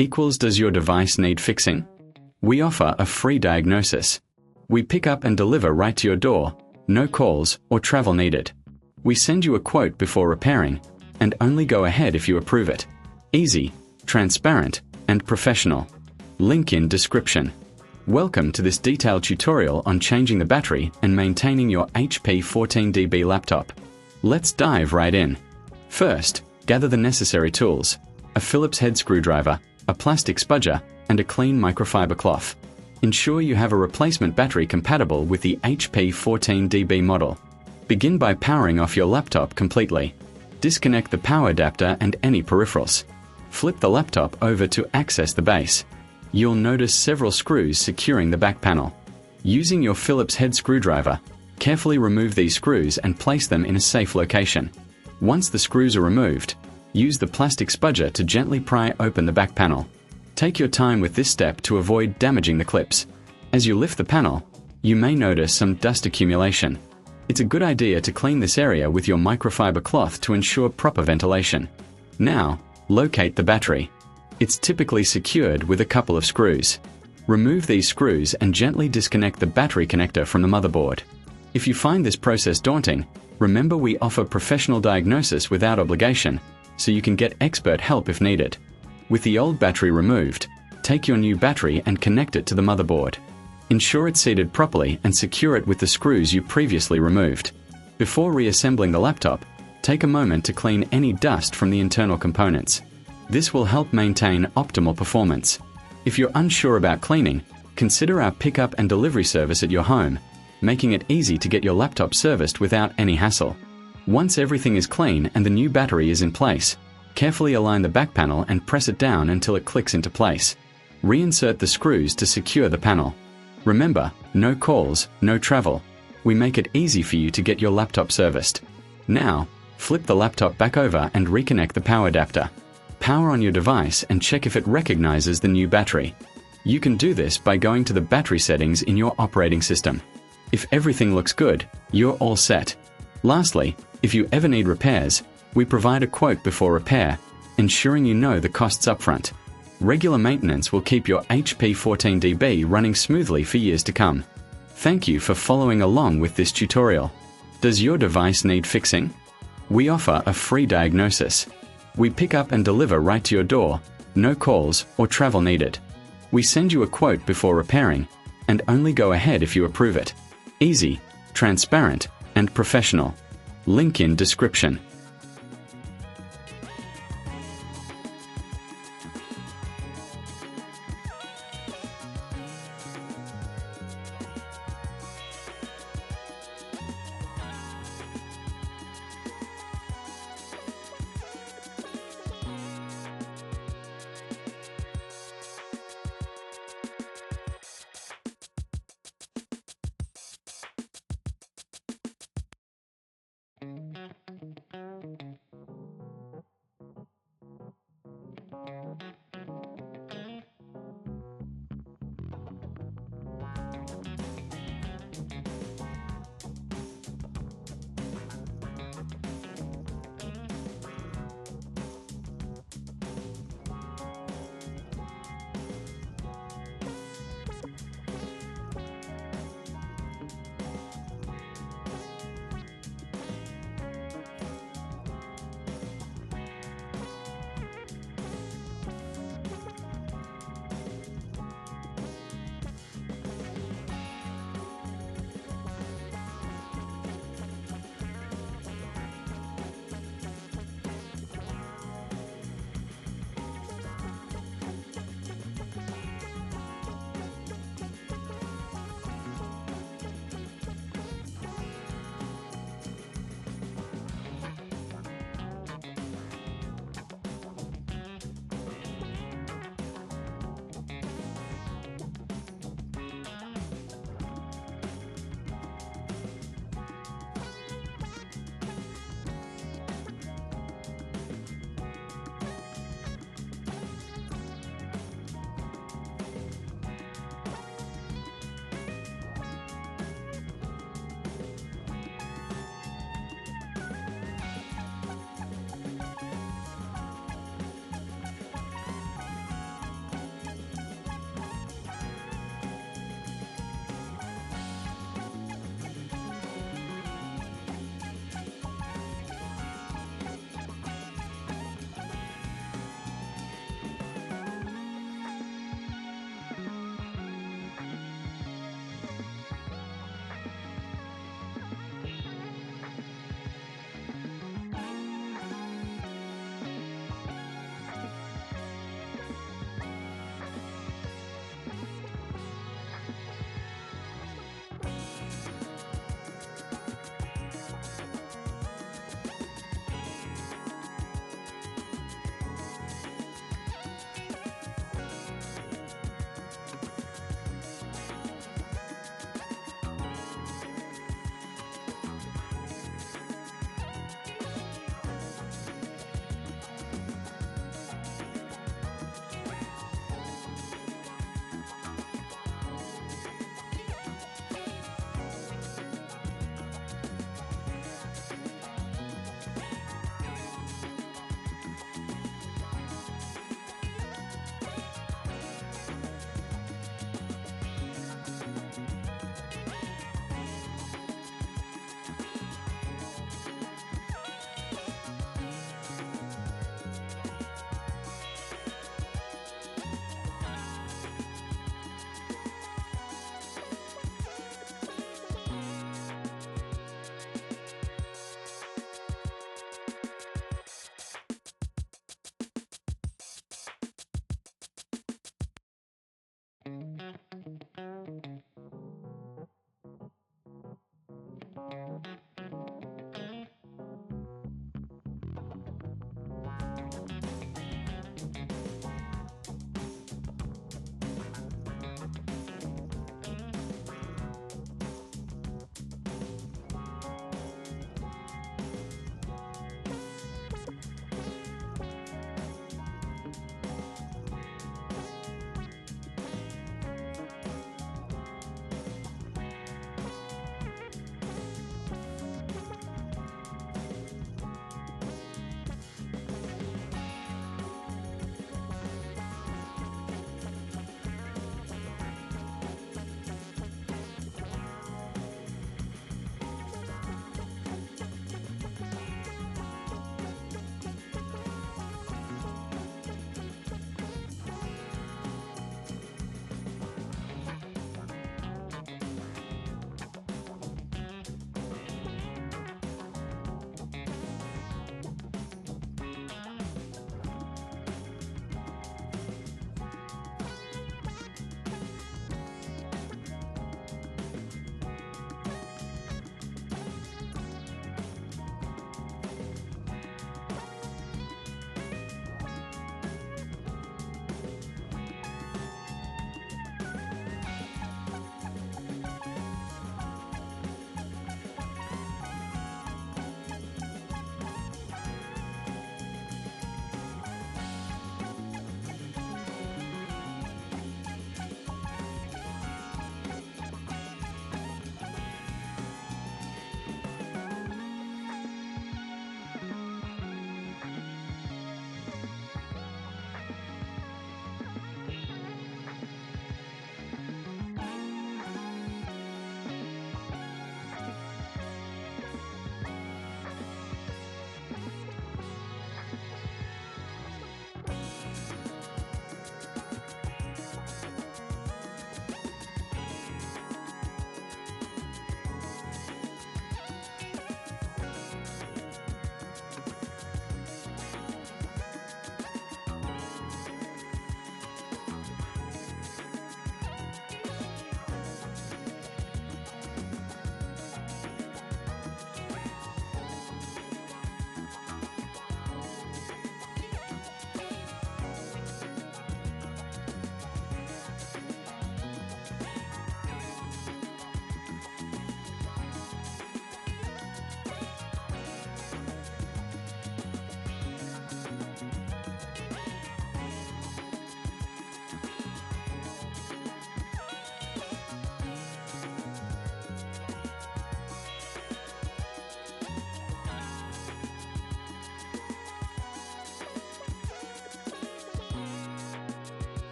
equals does your device need fixing? We offer a free diagnosis. We pick up and deliver right to your door, no calls or travel needed. We send you a quote before repairing, and only go ahead if you approve it. Easy, transparent, and professional. Link in description. Welcome to this detailed tutorial on changing the battery and maintaining your HP 14DB laptop. Let's dive right in. First, gather the necessary tools: a Phillips head screwdriver, a plastic spudger, and a clean microfiber cloth. Ensure you have a replacement battery compatible with the HP 14DB model. Begin by powering off your laptop completely. Disconnect the power adapter and any peripherals. Flip the laptop over to access the base. You'll notice several screws securing the back panel. Using your Phillips head screwdriver, carefully remove these screws and place them in a safe location. Once the screws are removed, use the plastic spudger to gently pry open the back panel. Take your time with this step to avoid damaging the clips. As you lift the panel, you may notice some dust accumulation. It's a good idea to clean this area with your microfiber cloth to ensure proper ventilation. Now, locate the battery. It's typically secured with a couple of screws. Remove these screws and gently disconnect the battery connector from the motherboard. If you find this process daunting, remember we offer professional diagnosis without obligation, so you can get expert help if needed. With the old battery removed, take your new battery and connect it to the motherboard. Ensure it's seated properly and secure it with the screws you previously removed. Before reassembling the laptop, take a moment to clean any dust from the internal components. This will help maintain optimal performance. If you're unsure about cleaning, consider our pickup and delivery service at your home, making it easy to get your laptop serviced without any hassle. Once everything is clean and the new battery is in place, carefully align the back panel and press it down until it clicks into place. Reinsert the screws to secure the panel. Remember, no calls, no travel. We make it easy for you to get your laptop serviced. Now, flip the laptop back over and reconnect the power adapter. Power on your device and check if it recognizes the new battery. You can do this by going to the battery settings in your operating system. If everything looks good, you're all set. Lastly, if you ever need repairs, we provide a quote before repair, ensuring you know the costs upfront. Regular maintenance will keep your HP 14DB running smoothly for years to come. Thank you for following along with this tutorial. Does your device need fixing? We offer a free diagnosis. We pick up and deliver right to your door, no calls or travel needed. We send you a quote before repairing, and only go ahead if you approve it. Easy, transparent, and professional. Link in description.